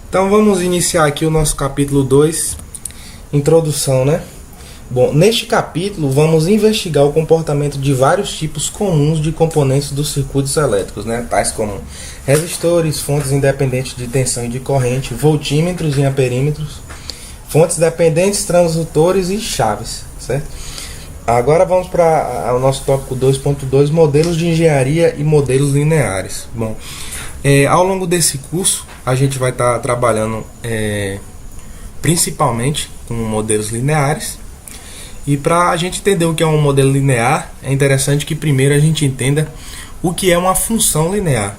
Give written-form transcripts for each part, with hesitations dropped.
Então vamos iniciar aqui o nosso capítulo 2, introdução, né? Bom, neste capítulo vamos investigar o comportamento de vários tipos comuns de componentes dos circuitos elétricos, né? Tais como resistores, fontes independentes de tensão e de corrente, voltímetros e amperímetros, fontes dependentes, transdutores e chaves, certo? Agora vamos para o nosso tópico 2.2, modelos de engenharia e modelos lineares. Bom, ao longo desse curso a gente vai estar trabalhando principalmente com modelos lineares. E para a gente entender o que é um modelo linear, é interessante que primeiro a gente entenda o que é uma função linear,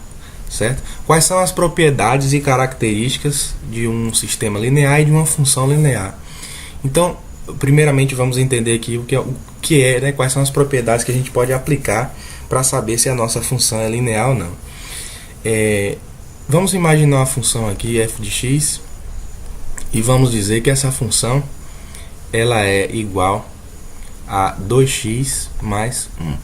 certo? Quais são as propriedades e características de um sistema linear e de uma função linear. Então, primeiramente vamos entender aqui o que é, né? Quais são as propriedades que a gente pode aplicar para saber se a nossa função é linear ou não. Vamos imaginar uma função aqui, f de x, e vamos dizer que essa função ela é igual a 2x mais 1.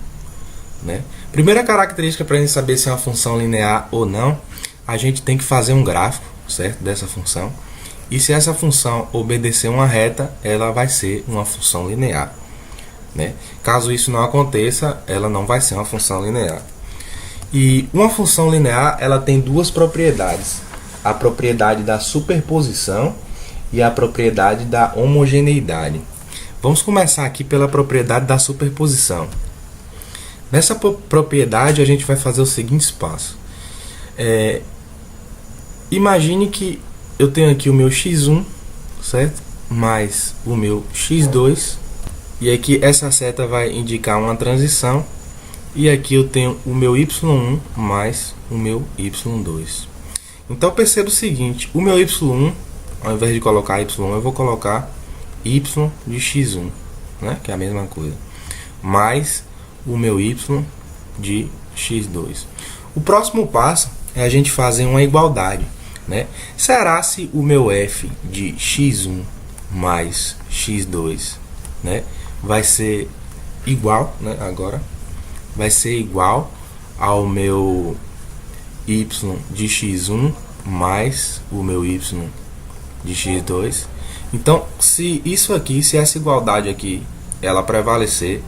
Né? Primeira característica para a gente saber se é uma função linear ou não, a gente tem que fazer um gráfico, certo, dessa função. E se essa função obedecer uma reta, ela vai ser uma função linear. Né? Caso isso não aconteça, ela não vai ser uma função linear. E uma função linear ela tem duas propriedades: a propriedade da superposição e a propriedade da homogeneidade. Vamos começar aqui pela propriedade da superposição. Nessa propriedade a gente vai fazer os seguintes passos. Imagine que eu tenho aqui o meu x1, certo? Mais o meu x2, e aqui essa seta vai indicar uma transição, e aqui eu tenho o meu y1 mais o meu y2. Então perceba o seguinte: o meu y1, ao invés de colocar y1, eu vou colocar y de x1, né? Que é a mesma coisa, mais o meu y de x2. O próximo passo é a gente fazer uma igualdade, né? Será se o meu f de x1 mais x2, né, vai ser igual, né? Agora vai ser igual ao meu y de x1 mais o meu y de x2. Então, se isso aqui, se essa igualdade aqui ela prevalecer,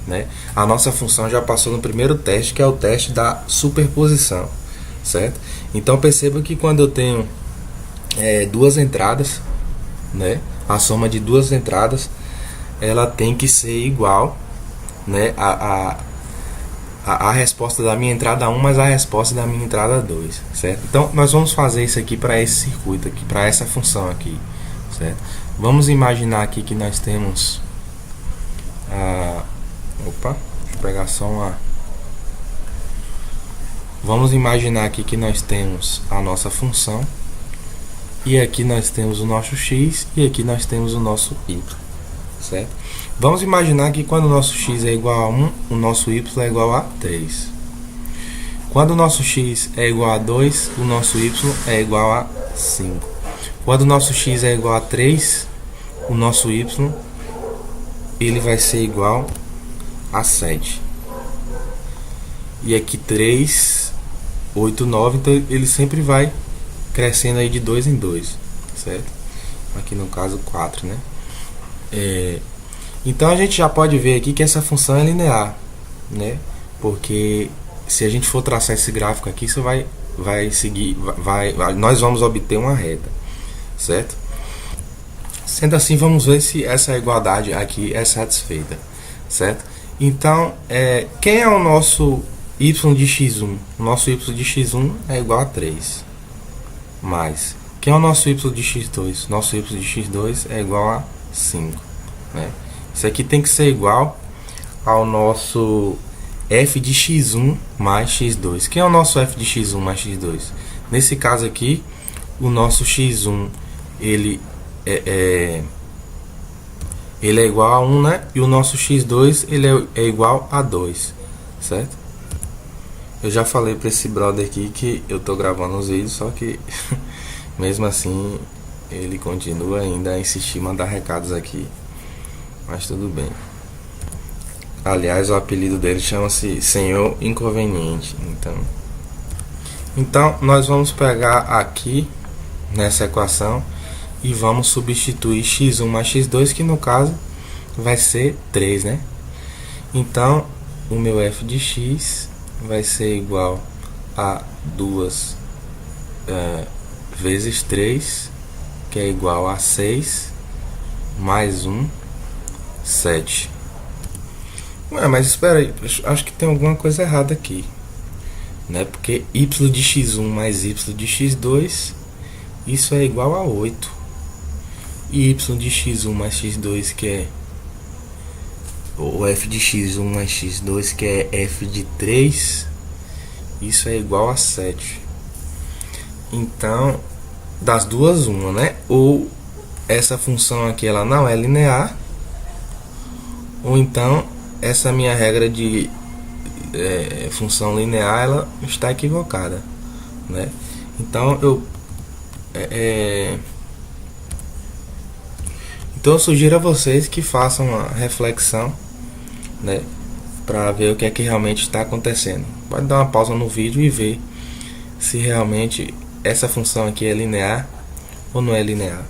né, a nossa função já passou no primeiro teste, que é o teste da superposição, certo? Então perceba que quando eu tenho duas entradas, né, a soma de duas entradas ela tem que ser igual, né, a resposta da minha entrada 1 mais a resposta da minha entrada 2, certo? Então nós vamos fazer isso aqui para esse circuito aqui, para essa função aqui, certo? Vamos imaginar aqui que nós temos deixa eu pegar só uma. Vamos imaginar aqui que nós temos a nossa função, e aqui nós temos o nosso x, e aqui nós temos o nosso y, certo? Vamos imaginar que quando o nosso x é igual a 1, o nosso y é igual a 3. Quando o nosso x é igual a 2, o nosso y é igual a 5. Quando o nosso x é igual a 3, o nosso y ele vai ser igual a 7. E aqui 3, 8, 9, então ele sempre vai crescendo aí de 2 em 2, certo? Aqui no caso 4, né? Então a gente já pode ver aqui que essa função é linear, né? Porque se a gente for traçar esse gráfico aqui, isso vai seguir, nós vamos obter uma reta, certo? Sendo assim, vamos ver se essa igualdade aqui é satisfeita, certo? Então, quem é o nosso y de x1? O nosso y de x1 é igual a 3. Mais, quem é o nosso y de x2? Nosso y de x2 é igual a 5, né? Isso aqui tem que ser igual ao nosso f de x1 mais x2. Quem é o nosso f de x1 mais x2? Nesse caso aqui, o nosso x1 ele é igual a 1, né? E o nosso x2 ele é igual a 2, certo? Eu já falei para esse brother aqui que eu tô gravando os vídeos, só que mesmo assim ele continua ainda a insistir em mandar recados aqui, mas tudo bem. Aliás, o apelido dele chama-se Senhor Inconveniente. Então nós vamos pegar aqui nessa equação e vamos substituir x1 mais x2, que no caso vai ser 3, né? Então o meu f de x vai ser igual a 2 vezes 3, que é igual a 6, mais 1, 7. Ué, mas espera aí, acho que tem alguma coisa errada aqui, né? Porque y de x1 mais y de x2, isso é igual a 8. E y de x1 mais x2, que é o f de x1 mais x2, que é f de 3, isso é igual a 7. Então, das duas, uma, né? Ou essa função aqui ela não é linear, ou então essa minha regra de função linear ela está equivocada, né? Então eu sugiro a vocês que façam uma reflexão, né, para ver o que é que realmente está acontecendo. Pode dar uma pausa no vídeo e ver se realmente essa função aqui é linear ou não é linear.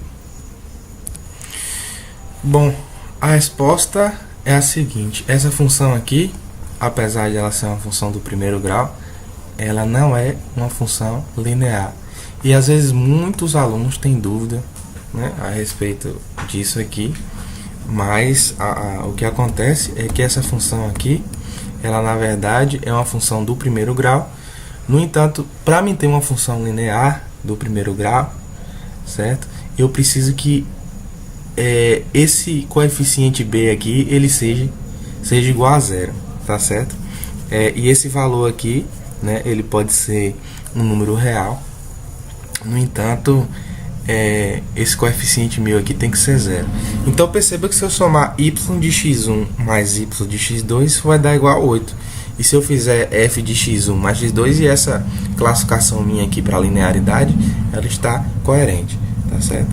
Bom, a resposta é a seguinte: essa função aqui, apesar de ela ser uma função do primeiro grau, ela não é uma função linear. E às vezes muitos alunos têm dúvida, né, a respeito disso aqui, mas o que acontece é que essa função aqui, ela na verdade é uma função do primeiro grau. No entanto, para mim ter uma função linear do primeiro grau, certo? Eu preciso que esse coeficiente b aqui ele seja igual a zero, tá certo? E esse valor aqui, né, ele pode ser um número real. No entanto, esse coeficiente meu aqui tem que ser zero. Então perceba que se eu somar y de x1 mais y de x2, isso vai dar igual a 8. E se eu fizer f de x1 mais x2, e essa classificação minha aqui para linearidade, ela está coerente, tá certo?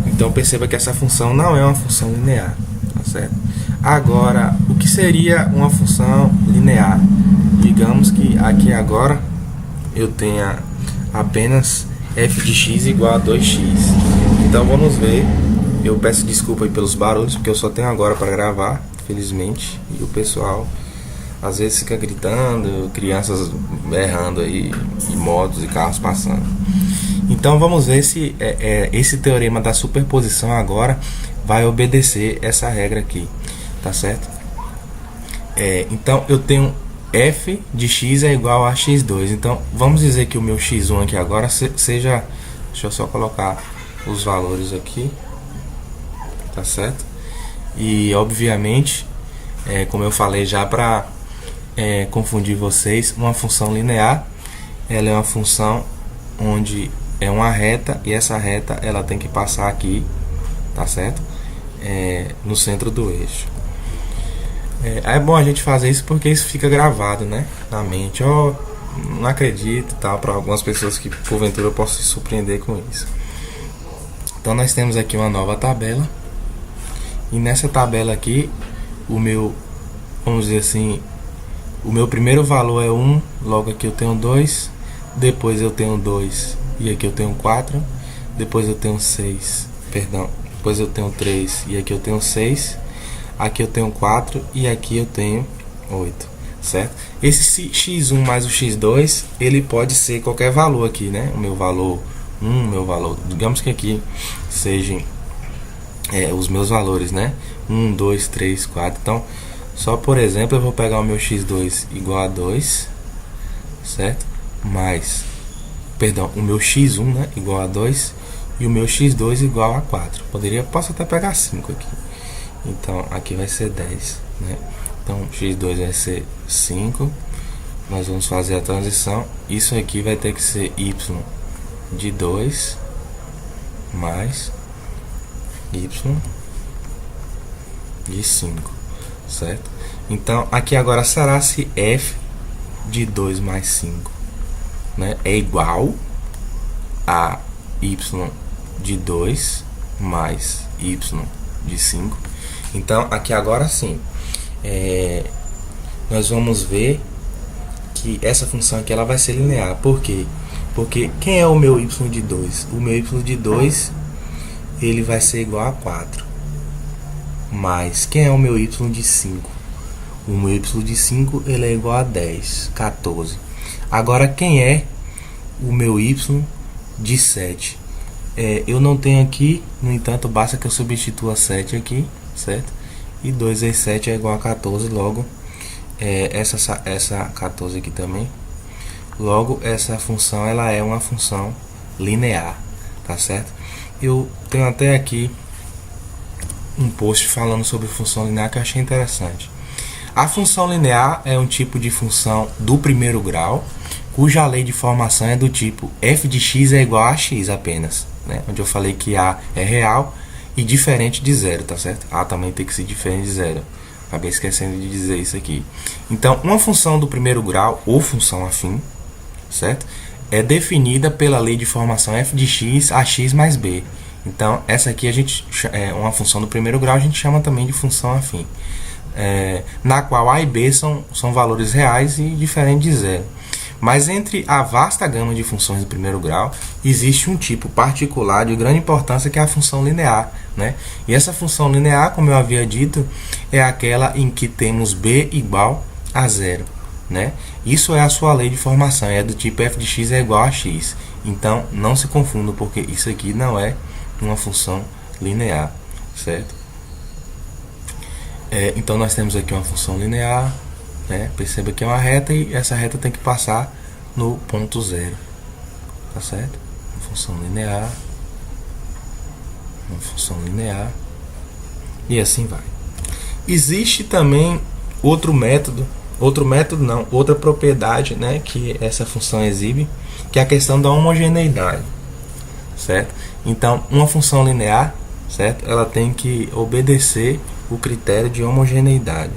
Então perceba que essa função não é uma função linear, tá certo? Agora, o que seria uma função linear? Digamos que aqui agora eu tenha apenas f de x igual a 2x. Então vamos ver. Eu peço desculpa aí pelos barulhos, porque eu só tenho agora para gravar, felizmente, e o pessoal às vezes fica gritando, crianças berrando aí, e motos e carros passando. Então vamos ver se esse teorema da superposição agora vai obedecer essa regra aqui, tá certo? Então eu tenho f de x é igual a x2. Então vamos dizer que o meu x1 aqui agora seja, deixa eu só colocar os valores aqui, tá certo? E obviamente, como eu falei já, para confundir vocês, uma função linear, ela é uma função onde é uma reta, e essa reta ela tem que passar aqui, tá certo? No centro do eixo. É bom a gente fazer isso porque isso fica gravado, né, na mente. Não acredito, tal, para algumas pessoas que porventura eu posso se surpreender com isso. Então nós temos aqui uma nova tabela, e nessa tabela aqui vamos dizer assim, o meu primeiro valor é 1, logo aqui eu tenho 2, depois eu tenho 2 e aqui eu tenho 4, depois eu tenho 6, perdão, depois eu tenho 3 e aqui eu tenho 6, aqui eu tenho 4 e aqui eu tenho 8, certo? Esse x1 mais o x2, ele pode ser qualquer valor aqui, né? O meu valor 1, meu valor, digamos que aqui sejam os meus valores, né? 1, 2, 3, 4, então só por exemplo eu vou pegar o meu x2 igual a 2, certo? Mais, perdão, o meu x1, né, igual a 2 e o meu x2 igual a 4. Posso até pegar 5 aqui. Então aqui vai ser 10, né? Então x2 vai ser 5. Nós vamos fazer a transição. Isso aqui vai ter que ser y de 2 mais y de 5, certo? Então aqui agora será se f de 2 mais 5, né, é igual a y de 2 mais y de 5. Então aqui agora sim, nós vamos ver que essa função aqui ela vai ser linear. Por quê? Porque quem é o meu y de 2? O meu y de 2 ele vai ser igual a 4. Mas quem é o meu y de 5? O meu y de 5 ele é igual a 10, 14. Agora quem é o meu y de 7? Eu não tenho aqui, no entanto basta que eu substitua 7 aqui, certo? E 2 vezes 7 é igual a 14, logo essa 14 aqui também. Logo essa função ela é uma função linear, tá certo? Eu tenho até aqui um post falando sobre função linear que eu achei interessante. A função linear é um tipo de função do primeiro grau, cuja lei de formação é do tipo f de x é igual a x apenas, né? Onde eu falei que a é real e diferente de zero, tá certo? A também tem que ser diferente de zero. Acabei esquecendo de dizer isso aqui. Então, uma função do primeiro grau, ou função afim, certo? É definida pela lei de formação f de x a x mais b. Então, essa aqui uma função do primeiro grau, a gente chama também de função afim. Na qual a e b são valores reais e diferentes de zero. Mas entre a vasta gama de funções do primeiro grau, existe um tipo particular de grande importância que é a função linear, né? E essa função linear, como eu havia dito, é aquela em que temos b igual a zero, né? Isso é a sua lei de formação, é do tipo f de x é igual a x. Então, não se confunda, porque isso aqui não é uma função linear, certo? Então, nós temos aqui uma função linear, né? Perceba que é uma reta e essa reta tem que passar no ponto zero, tá certo? Uma função linear, e assim vai. Existe também outra propriedade, né, que essa função exibe, que é a questão da homogeneidade, certo? Então, uma função linear, certo? Ela tem que obedecer o critério de homogeneidade.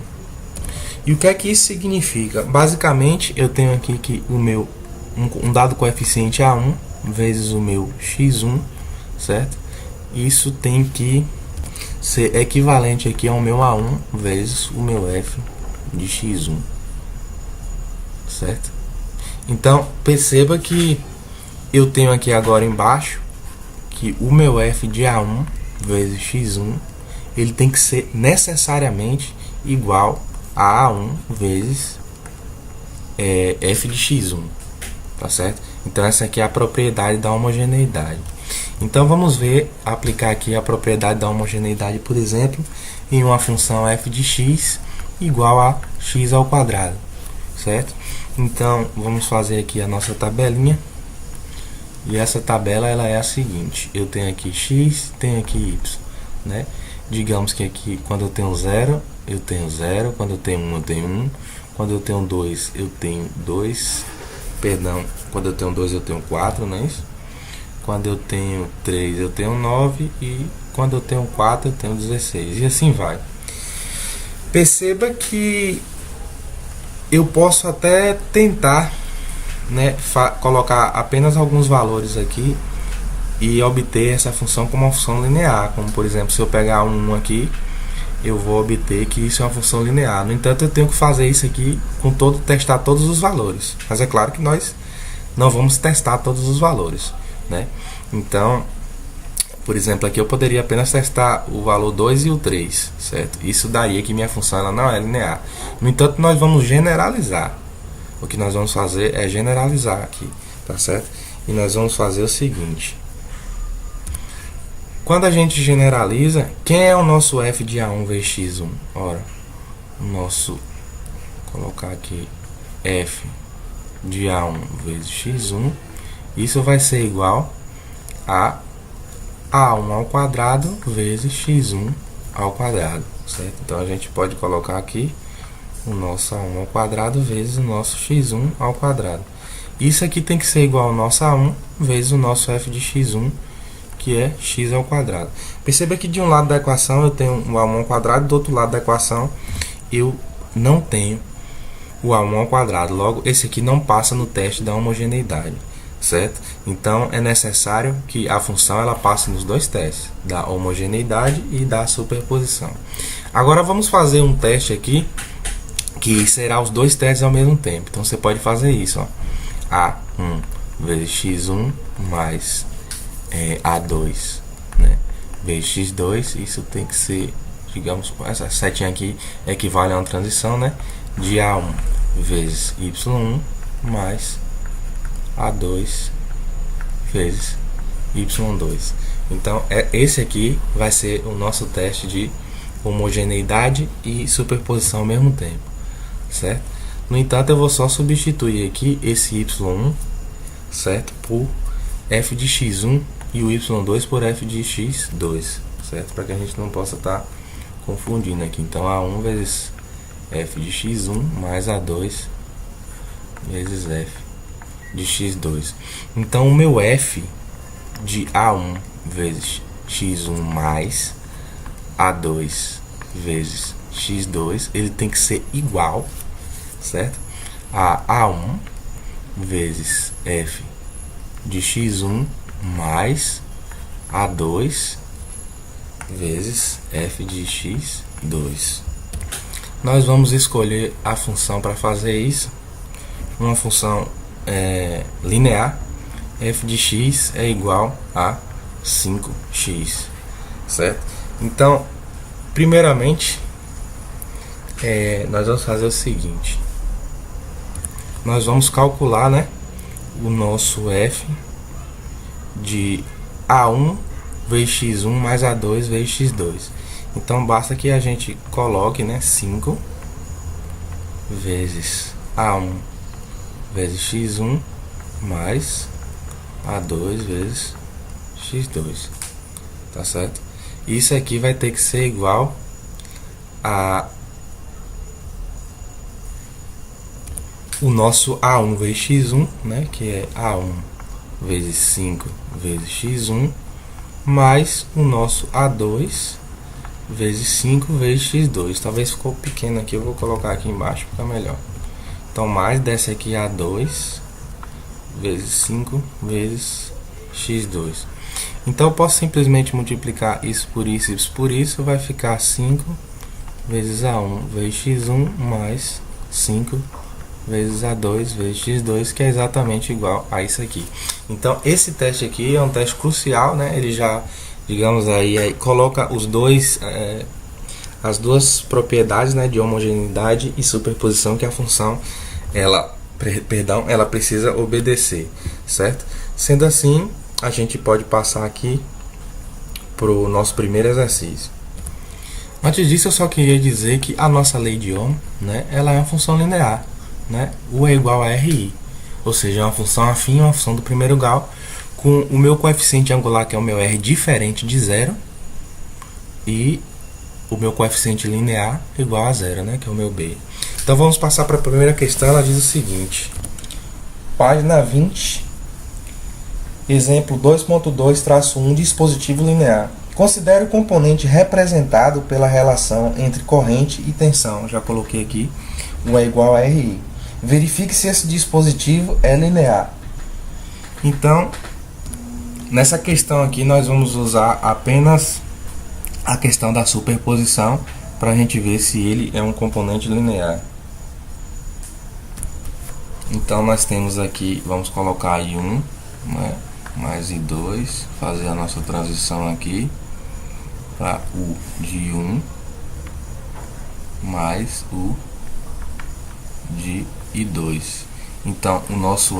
E o que é que isso significa? Basicamente, eu tenho aqui que o meu um dado coeficiente A1 vezes o meu x1, certo? Isso tem que ser equivalente aqui ao meu A1 vezes o meu f de x1, certo? Então, perceba que eu tenho aqui agora embaixo que o meu f de A1 vezes x1 ele tem que ser necessariamente igual a A1 vezes f de x1, tá certo? Então essa aqui é a propriedade da homogeneidade. Então vamos aplicar aqui a propriedade da homogeneidade, por exemplo, em uma função f de x igual a x ao quadrado, certo? Então vamos fazer aqui a nossa tabelinha. E essa tabela ela é a seguinte: eu tenho aqui x, tenho aqui y, né? Digamos que aqui quando eu tenho 0, eu tenho 0, quando eu tenho 1, eu tenho 1, quando eu tenho 2, eu tenho 2, perdão, quando eu tenho 2, eu tenho 4, não é isso? Quando eu tenho 3, eu tenho 9 e quando eu tenho 4, eu tenho 16, e assim vai. Perceba que eu posso até tentar, né, colocar apenas alguns valores aqui e obter essa função como uma função linear, como por exemplo, se eu pegar um aqui, eu vou obter que isso é uma função linear. No entanto, eu tenho que fazer isso aqui testar todos os valores, mas é claro que nós não vamos testar todos os valores, né? Então, por exemplo, aqui eu poderia apenas testar o valor 2 e o 3, certo? Isso daria que minha função ela não é linear. No entanto, nós vamos generalizar. O que nós vamos fazer é generalizar aqui, tá certo? E nós vamos fazer o seguinte: quando a gente generaliza, quem é o nosso f de A1 vezes x1? Ora, vou colocar aqui f de A1 vezes x1, isso vai ser igual a A1 ao quadrado vezes x1 ao quadrado, certo? Então a gente pode colocar aqui o nosso A1 ao quadrado vezes o nosso x1 ao quadrado. Isso aqui tem que ser igual ao nosso A1 vezes o nosso f de x1, que é x ao quadrado. Perceba que de um lado da equação eu tenho o A1 ao quadrado, do outro lado da equação eu não tenho o A1 ao quadrado. Logo, esse aqui não passa no teste da homogeneidade, certo? Então, é necessário que a função ela passe nos dois testes, da homogeneidade e da superposição. Agora, vamos fazer um teste aqui, que será os dois testes ao mesmo tempo. Então, você pode fazer isso, ó. A1 vezes x1 mais A2, né, vezes x2. Isso tem que ser, digamos, essa setinha aqui equivale a uma transição, né, de A1 vezes y1 mais A2 vezes y2. Então esse aqui vai ser o nosso teste de homogeneidade e superposição ao mesmo tempo, certo? No entanto, eu vou só substituir aqui esse y1, certo, por f de x1 e o y2 por f de x2, certo? Para que a gente não possa estar confundindo aqui. Então A1 vezes f de x1 mais A2 vezes f de x2. Então o meu f de A1 vezes x1 mais A2 vezes x2, ele tem que ser igual, certo, a A1 vezes f de x1 mais A2 vezes f de x2. Nós vamos escolher a função para fazer isso, uma função linear. F de x é igual a 5x, certo? Então, primeiramente, nós vamos fazer o seguinte: nós vamos calcular, né, o nosso f de A1 vezes x1 mais A2 vezes x2. Então basta que a gente coloque, né, 5 vezes A1 vezes x1 mais A2 vezes x2, tá certo? Isso aqui vai ter que ser igual a o nosso A1 vezes x1, né, que é A1 vezes 5 vezes x1, mais o nosso A2 vezes 5 vezes x2. Talvez ficou pequeno aqui, eu vou colocar aqui embaixo para ficar melhor. Então, mais desse aqui A2 vezes 5 vezes x2. Então, eu posso simplesmente multiplicar isso por isso, vai ficar 5 vezes A1 vezes x1 mais 5 vezes A2 vezes x2, que é exatamente igual a isso aqui. Então, esse teste aqui é um teste crucial, né? Ele já, digamos aí, coloca as duas propriedades, né, de homogeneidade e superposição que a função ela precisa obedecer, certo? Sendo assim, a gente pode passar aqui para o nosso primeiro exercício. Antes disso, eu só queria dizer que a nossa lei de Ohm, né, ela é uma função linear, né? U é igual a RI, ou seja, é uma função afim, uma função do primeiro grau, com o meu coeficiente angular, que é o meu R, diferente de zero, e o meu coeficiente linear igual a zero, né, que é o meu B. Então vamos passar para a primeira questão. Ela diz o seguinte: página 20, exemplo 2.2-1, dispositivo linear. Considere o componente representado pela relação entre corrente e tensão. Já coloquei aqui, U é igual a RI. Verifique se esse dispositivo é linear. Então, nessa questão aqui, nós vamos usar apenas a questão da superposição para a gente ver se ele é um componente linear. Então, nós temos aqui, vamos colocar I1, né, mais I2, fazer a nossa transição aqui para U de 1 mais U de I2. Então, o nosso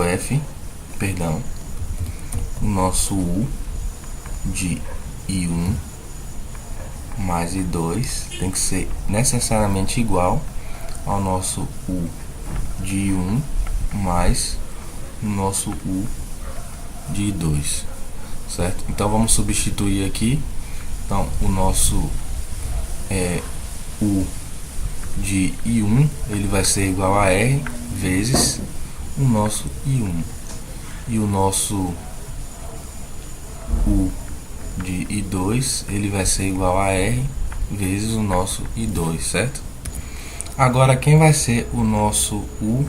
o nosso U de I1 mais I2 tem que ser necessariamente igual ao nosso U de I1 mais o nosso U de I2, certo? Então vamos substituir aqui. Então o nosso U de I1 ele vai ser igual a R vezes o nosso I1, e o nosso U de I2 ele vai ser igual a R vezes o nosso I2, certo? Agora, quem vai ser o nosso U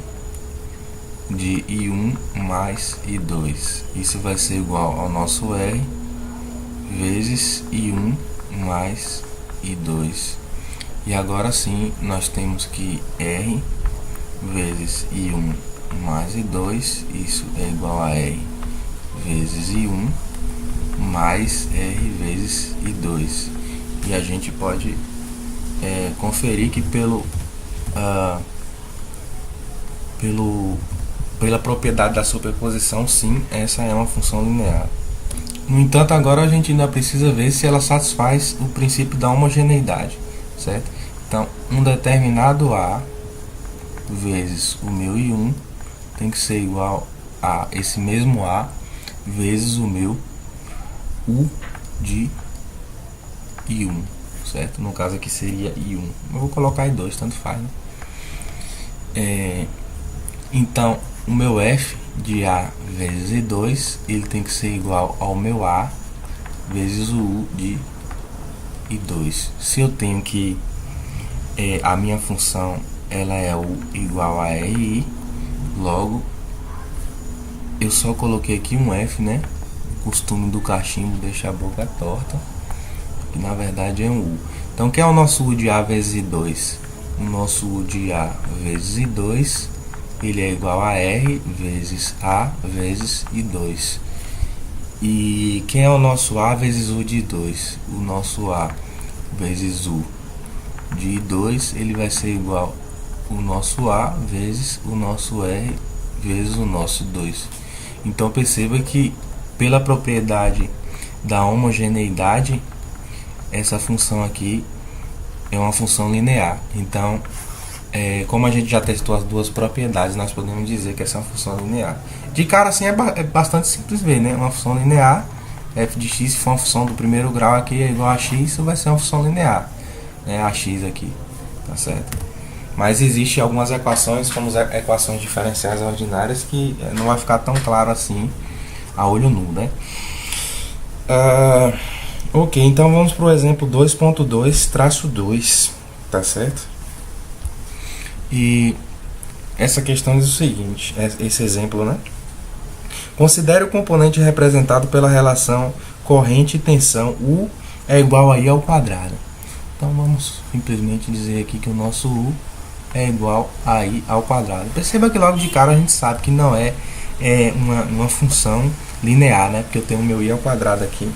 de I1 mais I2? Isso vai ser igual ao nosso R vezes I1 mais I2. E agora sim, nós temos que R vezes I1 mais I2, isso é igual a R vezes I1 mais R vezes I2. E a gente pode conferir que pela propriedade da superposição, sim, essa é uma função linear. No entanto, agora a gente ainda precisa ver se ela satisfaz o princípio da homogeneidade, certo? Então, um determinado A vezes o meu I1 tem que ser igual a esse mesmo A vezes o meu U de I1, certo? No caso aqui seria I1. Eu vou colocar I2, tanto faz, né? Então, o meu F de A vezes I2, ele tem que ser igual ao meu A vezes o U de I2. Se eu tenho que a minha função ela é U igual a RI, logo eu só coloquei aqui um F, né? O costume do cachimbo deixa a boca torta, que na verdade é um U. Então, que é o nosso U de A vezes I2? O nosso U de A vezes I2, ele é igual a R vezes A vezes I2. E quem é o nosso A vezes U de I2? O nosso A vezes U de I2, ele vai ser igual o nosso A vezes o nosso R vezes o nosso 2. Então perceba que pela propriedade da homogeneidade, essa função aqui é uma função linear. Então, como a gente já testou as duas propriedades, nós podemos dizer que essa é uma função linear. De cara assim é bastante simples ver, né? Uma função linear, f de x, se for uma função do primeiro grau aqui é igual a x, isso vai ser uma função linear, né? A x aqui, tá certo? Mas existe algumas equações, como as equações diferenciais ordinárias, que não vai ficar tão claro assim a olho nu, né? Ok, então vamos para o exemplo 2.2-2, tá certo? E essa questão diz o seguinte, esse exemplo, né? Considere o componente representado pela relação corrente e tensão U é igual a I ao quadrado. Então vamos simplesmente dizer aqui que o nosso U é igual a I ao quadrado. Perceba que logo de cara a gente sabe que não é uma função linear, né? Porque eu tenho o meu I ao quadrado aqui.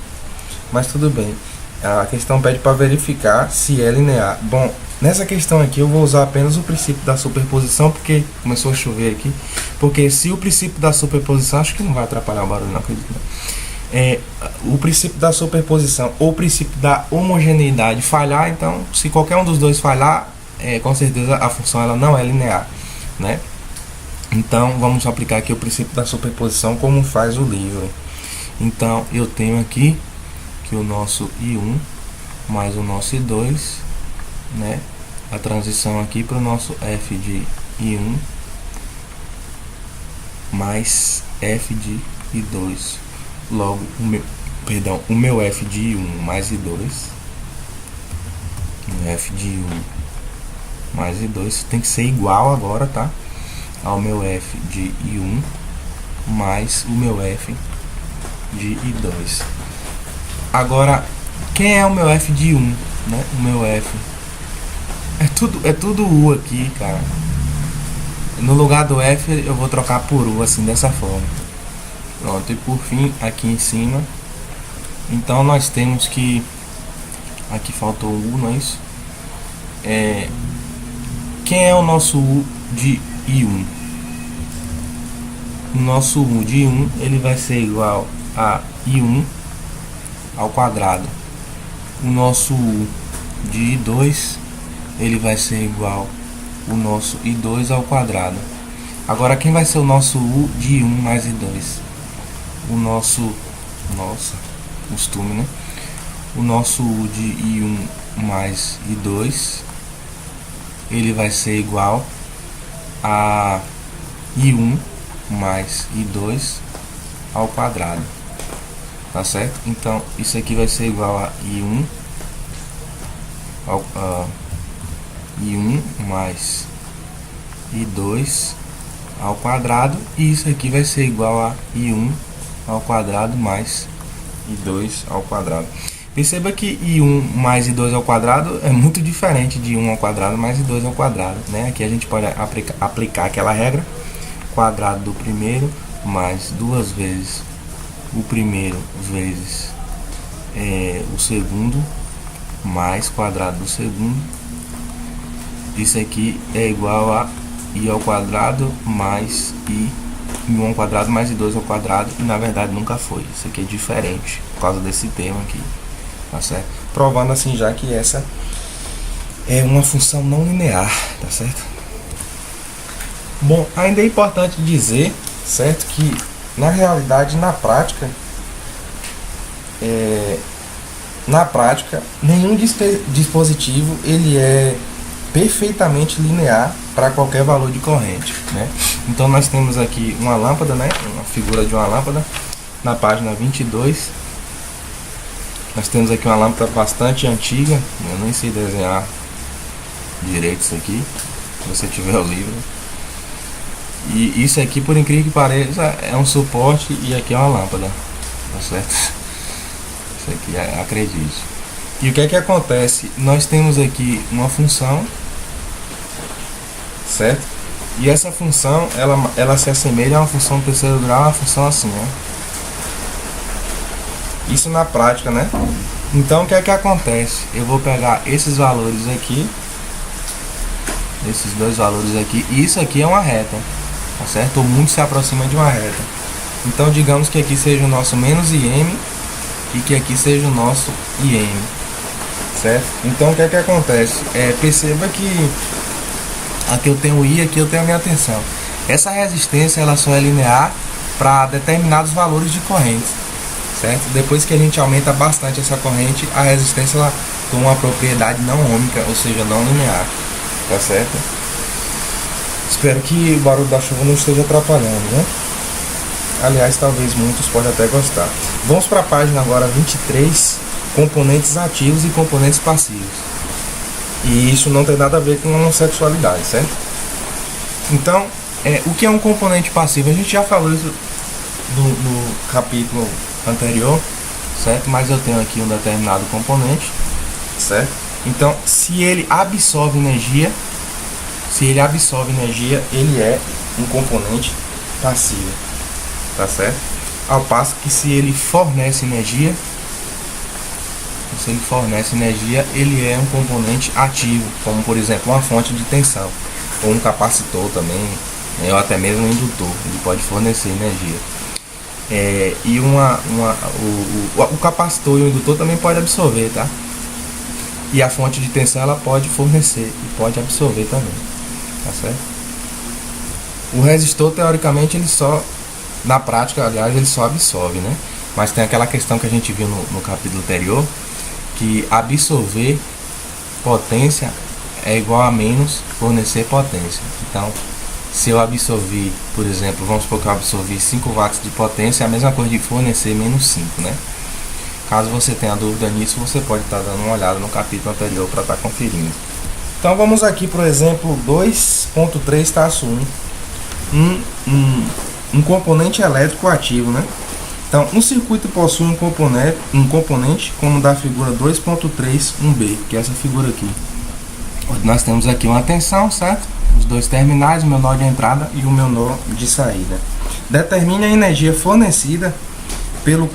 Mas tudo bem. A questão pede para verificar se é linear. Bom, nessa questão aqui eu vou usar apenas o princípio da superposição, porque começou a chover aqui. Porque se o princípio da superposição, acho que não vai atrapalhar o barulho, não acredito. O princípio da superposição ou o princípio da homogeneidade falhar, então se qualquer um dos dois falhar, com certeza a função ela não é linear, né? Então vamos aplicar aqui o princípio da superposição como faz o livro. Então eu tenho aqui que o nosso I1 mais o nosso I2, né? A transição aqui para o nosso F de I1 mais F de I2. Logo, o meu F de I1 mais I2, o F de I1 mais I2 tem que ser igual agora, tá? Ao meu F de I1 mais o meu F de I2. Agora, quem é o meu F de 1, né? O meu F é tudo U aqui, cara. No lugar do F eu vou trocar por U, assim, dessa forma. Pronto, e por fim, aqui em cima, então nós temos que, aqui faltou o U, não é isso? Quem é o nosso U de I1? O nosso U de I1, ele vai ser igual a I1 ao quadrado. O nosso U de I2, ele vai ser igual o nosso I2 ao quadrado. Agora, quem vai ser o nosso U de I1 mais I2? O nosso, costume, né? O nosso U de I1 mais I2, ele vai ser igual a I1 mais I2 ao quadrado, tá certo? Então isso aqui vai ser igual a I1 I1 mais I2 ao quadrado, e isso aqui vai ser igual a I1 ao quadrado mais I2 ao quadrado. Perceba que I1 mais I2 ao quadrado é muito diferente de 1 ao quadrado mais I2 ao quadrado, né? Aqui a gente pode aplicar aquela regra quadrado do primeiro mais 2 vezes o primeiro vezes o segundo mais quadrado do segundo. Isso aqui é igual a i ao quadrado mais i1 ao quadrado mais i2 ao quadrado, e na verdade nunca foi. Isso aqui é diferente por causa desse termo aqui, tá certo? Provando assim já que essa é uma função não linear, tá certo? Bom, ainda é importante dizer, certo, que na realidade, na prática, nenhum dispositivo ele é perfeitamente linear para qualquer valor de corrente, né? Então nós temos aqui uma lâmpada, né? Uma figura de uma lâmpada na página 22. Nós temos aqui uma lâmpada bastante antiga, eu nem sei desenhar direito isso aqui, se você tiver o livro. E isso aqui, por incrível que pareça, é um suporte e aqui é uma lâmpada, tá certo? Isso aqui, acredite. E o que é que acontece? Nós temos aqui uma função, certo? E essa função, ela se assemelha a uma função do terceiro grau, uma função assim, ó. Isso na prática, né? Então o que é que acontece? Eu vou pegar esses valores aqui, esses dois valores aqui, e isso aqui é uma reta, tá certo? Ou muito se aproxima de uma reta. Então digamos que aqui seja o nosso menos IM e que aqui seja o nosso IM, certo? Então o que é que acontece? Perceba que aqui eu tenho o I, aqui eu tenho a minha tensão. Essa resistência ela só é linear para determinados valores de corrente, certo? Depois que a gente aumenta bastante essa corrente, a resistência ela toma uma propriedade não ômica, ou seja, não linear, tá certo? Espero que o barulho da chuva não esteja atrapalhando, né? Aliás, talvez muitos podem até gostar. Vamos para a página agora 23, componentes ativos e componentes passivos. E isso não tem nada a ver com homossexualidade, certo? Então, o que é um componente passivo? A gente já falou isso no capítulo anterior, certo? Mas eu tenho aqui um determinado componente, certo? Então, se ele absorve energia, ele é um componente passivo, tá certo? Ao passo que se ele fornece energia, ele é um componente ativo, como por exemplo uma fonte de tensão, ou um capacitor também, né, ou até mesmo um indutor, ele pode fornecer energia. E o capacitor e o indutor também pode absorver, tá? E a fonte de tensão ela pode fornecer e pode absorver também, tá certo? O resistor, teoricamente, ele só, na prática, aliás, ele só absorve, né? Mas tem aquela questão que a gente viu no capítulo anterior, que absorver potência é igual a menos fornecer potência. Então, se eu absorver, por exemplo, vamos supor que eu absorvi 5 watts de potência, é a mesma coisa de fornecer menos 5, né? Caso você tenha dúvida nisso, você pode estar dando uma olhada no capítulo anterior para estar conferindo. Então vamos aqui para o exemplo 2.3-1, um componente elétrico ativo, né? Então, um circuito possui um componente como da figura 2.3-1b, que é essa figura aqui. Nós temos aqui uma tensão, certo? Os dois terminais, o meu nó de entrada e o meu nó de saída. Determine a energia fornecida pelo,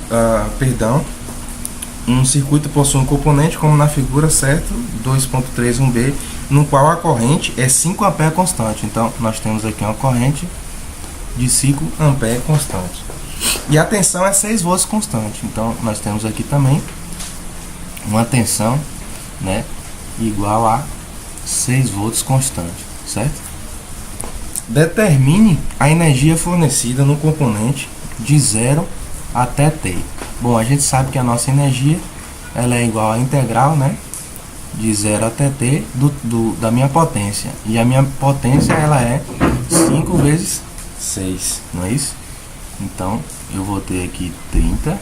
um circuito possui um componente como na figura, certo? 2.3-1b, no qual a corrente é 5 A constante. Então, nós temos aqui uma corrente de 5 A constante. E a tensão é 6 volts constante. Então, nós temos aqui também uma tensão, né, igual a 6 volts constante, certo? Determine a energia fornecida no componente de 0 até T. Bom, a gente sabe que a nossa energia ela é igual à integral, né, de 0 até T da minha potência. E a minha potência ela é 5 vezes 6, não é isso? Então, eu vou ter aqui 30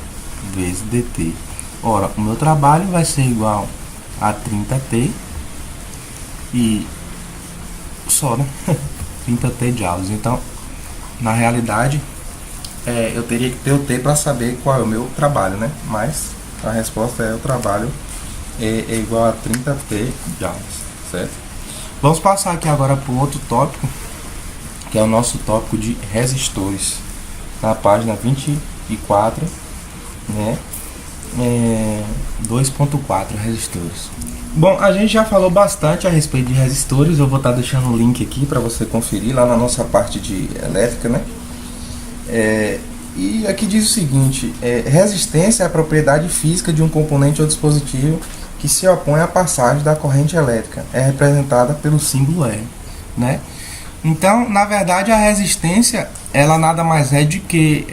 vezes dt. Ora, o meu trabalho vai ser igual a 30t e só, né? 30t joules. Então, na realidade, eu teria que ter o t para saber qual é o meu trabalho, né? Mas a resposta é: o trabalho é igual a 30t joules, certo? Vamos passar aqui agora para o outro tópico, que é o nosso tópico de resistores, na página 24, né? 2.4 resistores. Bom, a gente já falou bastante a respeito de resistores. Eu vou estar deixando o link aqui para você conferir lá na nossa parte de elétrica, né? E aqui diz o seguinte: resistência é a propriedade física de um componente ou dispositivo que se opõe à passagem da corrente elétrica. É representada pelo símbolo R, né? Então, na verdade, a resistência, ela nada mais é de que,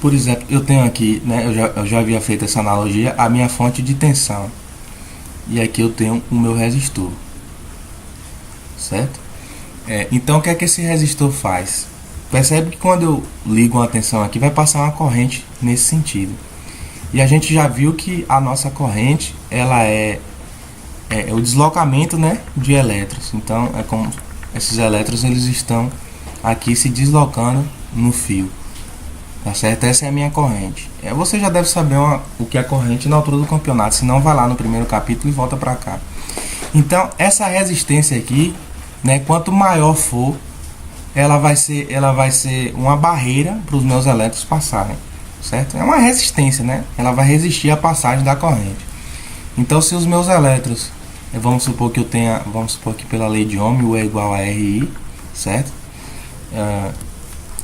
por exemplo, eu tenho aqui, né, eu já havia feito essa analogia, a minha fonte de tensão. E aqui eu tenho o meu resistor, certo? Então, o que é que esse resistor faz? Percebe que quando eu ligo uma tensão aqui, vai passar uma corrente nesse sentido. E a gente já viu que a nossa corrente, ela é o deslocamento, né, de elétrons. Então, é como esses elétrons, eles estão aqui se deslocando no fio, tá certo? Essa é a minha corrente. Você já deve saber o que é corrente na altura do campeonato, senão vai lá no primeiro capítulo e volta para cá. Então, essa resistência aqui, né, quanto maior for, ela vai ser uma barreira para os meus elétrons passarem, certo? É uma resistência, né? Ela vai resistir à passagem da corrente. Então, se os meus elétrons, vamos supor que pela lei de Ohm, U é igual a RI, certo?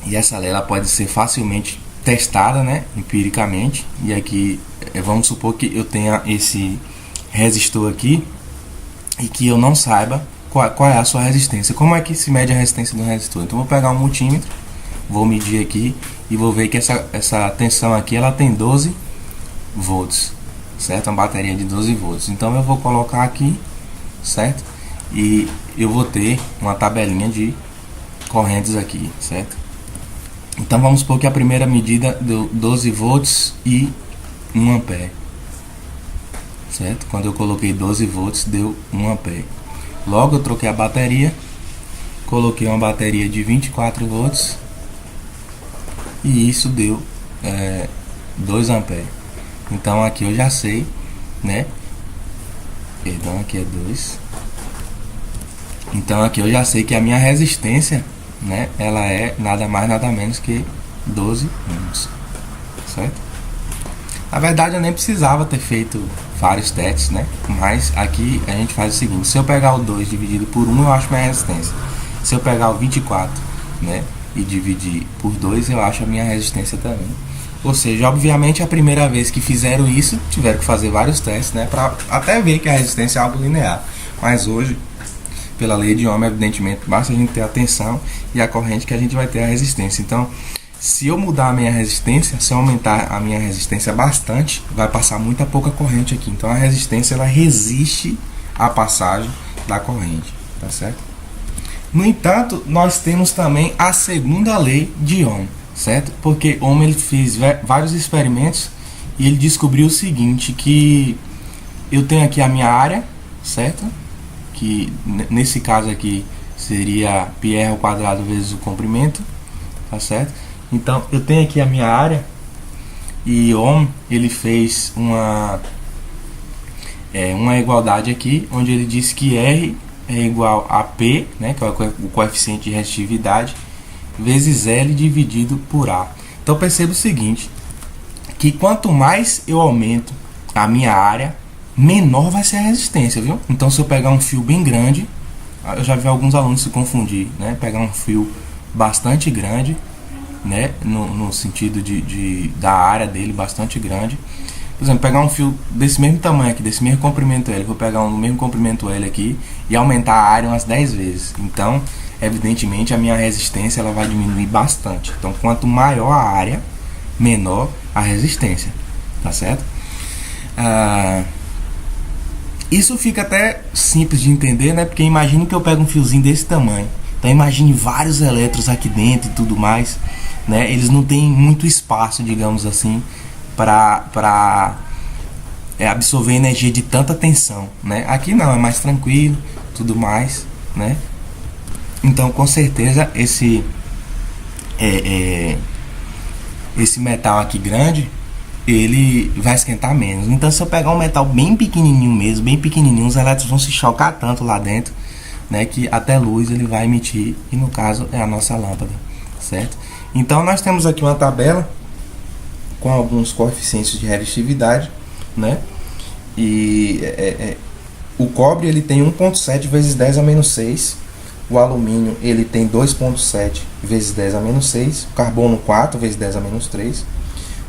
E essa lei ela pode ser facilmente testada, né, empiricamente. E aqui vamos supor que eu tenha esse resistor aqui e que eu não saiba qual é a sua resistência. Como é que se mede a resistência do resistor? Então, vou pegar um multímetro, vou medir aqui e vou ver que essa tensão aqui ela tem 12 volts, certo? Uma bateria de 12 volts. Então, eu vou colocar aqui, certo? E eu vou ter uma tabelinha de correntes aqui, certo? Então, vamos supor que a primeira medida deu 12 volts e 1 ampere, certo? Quando eu coloquei 12 volts, deu 1 ampere. Logo, eu troquei a bateria, coloquei uma bateria de 24 volts e isso deu 2 ampere. Então, aqui eu já sei, né? Perdão, aqui é 2. Então, aqui eu já sei que a minha resistência, né, ela é nada mais nada menos que 12 ohms, certo? Na verdade, eu nem precisava ter feito vários testes, né? Mas aqui a gente faz o seguinte: se eu pegar o 2 dividido por 1, eu acho minha resistência. Se eu pegar o 24, né, e dividir por 2, eu acho a minha resistência também. Ou seja, obviamente a primeira vez que fizeram isso, tiveram que fazer vários testes, né, para até ver que a resistência é algo linear. Mas hoje, pela lei de Ohm, evidentemente, basta a gente ter a tensão e a corrente que a gente vai ter a resistência. Então, se eu mudar a minha resistência, se eu aumentar a minha resistência bastante, vai passar muita pouca corrente aqui. Então, a resistência ela resiste à passagem da corrente, tá certo? No entanto, nós temos também a segunda lei de Ohm, certo? Porque Ohm ele fez vários experimentos e ele descobriu o seguinte, que eu tenho aqui a minha área, certo? Que nesse caso aqui seria πr ao quadrado vezes o comprimento, tá certo? Então, eu tenho aqui a minha área e Ohm ele fez uma igualdade aqui, onde ele disse que R é igual a P, né, que é o coeficiente de resistividade, vezes L dividido por A. Então, perceba o seguinte, que quanto mais eu aumento a minha área, menor vai ser a resistência, viu? Então, se eu pegar um fio bem grande, eu já vi alguns alunos se confundir, né? Pegar um fio bastante grande, né? No sentido da área dele bastante grande. Por exemplo, pegar um fio desse mesmo tamanho aqui, desse mesmo comprimento L, vou pegar um mesmo comprimento L aqui e aumentar a área umas 10 vezes. Então, evidentemente, a minha resistência ela vai diminuir bastante. Então, quanto maior a área, menor a resistência, tá certo? Isso fica até simples de entender, né? Porque imagine que eu pego um fiozinho desse tamanho. Então imagine vários elétrons aqui dentro e tudo mais, né? Eles não têm muito espaço, digamos assim, para absorver energia de tanta tensão, né? Aqui não, é mais tranquilo, tudo mais, né? Então com certeza esse metal aqui grande, ele vai esquentar menos. Então, se eu pegar um metal bem pequenininho mesmo, bem pequenininho, os elétrons vão se chocar tanto lá dentro, né, que até luz ele vai emitir, e no caso é a nossa lâmpada, certo? Então nós temos aqui uma tabela com alguns coeficientes de resistividade, né? E o cobre ele tem 1.7 vezes 10 a menos 6, o alumínio ele tem 2.7 vezes 10 a menos 6, o carbono 4 vezes 10 a menos 3,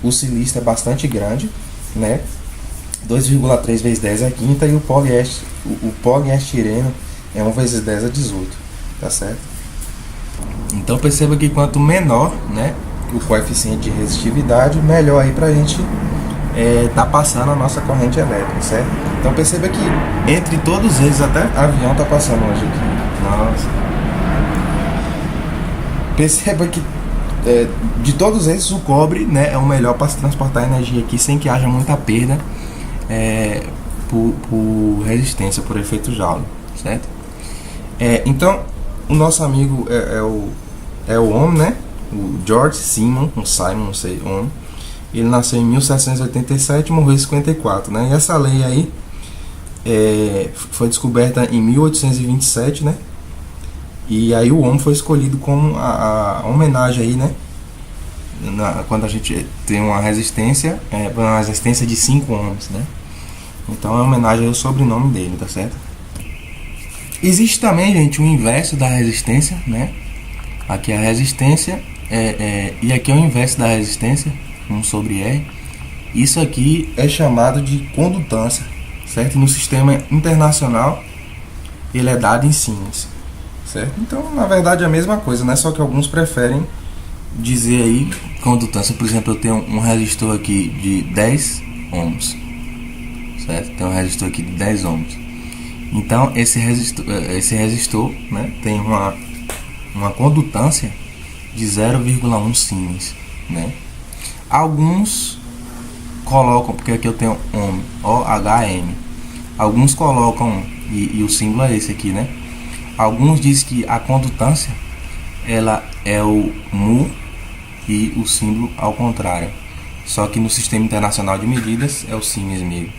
o silício é bastante grande, né? 2,3 vezes 10 a quinta, e o poliestireno é 1 vezes 10 a 18, tá certo? Então perceba que quanto menor, né, o coeficiente de resistividade, melhor aí pra gente tá passando a nossa corrente elétrica, certo? Então perceba que entre todos eles, até avião tá passando hoje aqui. Nossa. Perceba que de todos esses o cobre, né, é o melhor para se transportar energia aqui sem que haja muita perda por resistência, por efeito Joule, certo? Então o nosso amigo é o Ohm, né? O George Simon, não sei, Ohm. Ele nasceu em 1787 e morreu em 54, né? E essa lei aí foi descoberta em 1827, né? E aí o Ohm foi escolhido como a homenagem aí, né? Quando a gente tem uma resistência de 5 ohms, né? Então é homenagem ao sobrenome dele, tá certo? Existe também, gente, o inverso da resistência, né? Aqui é a resistência e aqui é o inverso da resistência, 1 sobre R. Isso aqui é chamado de condutância, certo? E no sistema internacional ele é dado em Siemens, certo? Então, na verdade é a mesma coisa, né? Só que alguns preferem dizer aí condutância. Por exemplo, eu tenho um resistor aqui de 10 ohms, certo? Tem um resistor aqui de 10 ohms. Então esse resistor, né, tem uma condutância de 0,1 Siemens, né? Alguns colocam, porque aqui eu tenho ohm, OHM. Alguns colocam, e o símbolo é esse aqui, né? Alguns dizem que a condutância ela é o mu e o símbolo ao contrário. Só que no Sistema Internacional de Medidas é o Siemens mesmo,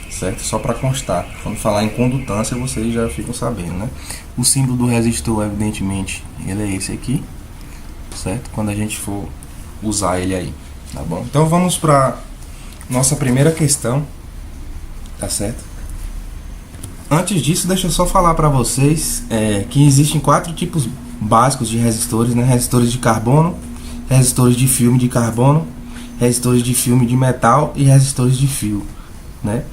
certo? Só para constar, quando falar em condutância vocês já ficam sabendo, né? O símbolo do resistor, evidentemente, ele é esse aqui, certo? Quando a gente for usar ele aí, tá bom? Então vamos para nossa primeira questão, tá certo? Antes disso, deixa eu só falar para vocês que existem 4 tipos básicos de resistores, né? Resistores de carbono, resistores de filme de carbono, resistores de filme de metal e resistores de fio, né?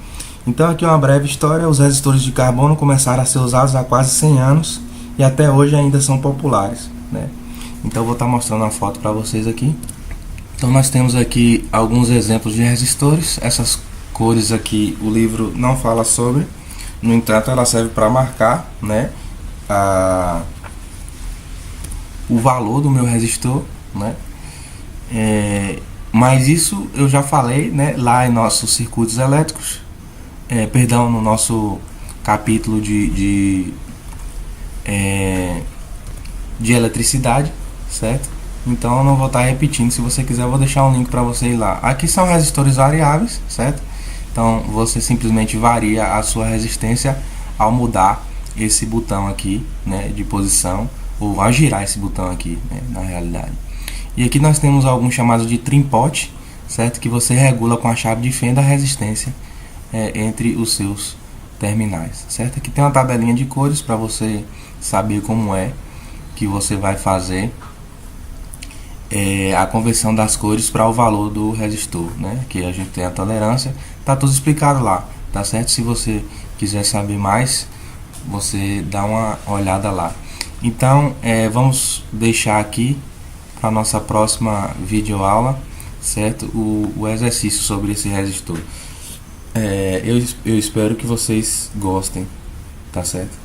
Então aqui uma breve história. Os resistores de carbono começaram a ser usados há quase 100 anos e até hoje ainda são populares, né? Então eu vou estar mostrando uma foto para vocês aqui. Então nós temos aqui alguns exemplos de resistores. Essas cores aqui o livro não fala sobre, no entanto ela serve para marcar, né, o valor do meu resistor, né? Mas isso eu já falei, né, lá em nossos circuitos elétricos, no nosso capítulo de eletricidade, certo? Então eu não vou estar repetindo. Se você quiser eu vou deixar um link para você ir lá. Aqui são resistores variáveis, certo? Então você simplesmente varia a sua resistência ao mudar esse botão aqui, né, de posição, ou ao girar esse botão aqui, né, na realidade. E aqui nós temos alguns chamados de trim pot, certo? Que você regula com a chave de fenda a resistência entre os seus terminais, certo? Aqui tem uma tabelinha de cores para você saber como é que você vai fazer a conversão das cores para o valor do resistor, né? Que a gente tem a tolerância, tá tudo explicado lá, tá certo? Se você quiser saber mais, você dá uma olhada lá. Então vamos deixar aqui para nossa próxima videoaula, certo? O exercício sobre esse resistor. Eu espero que vocês gostem, tá certo?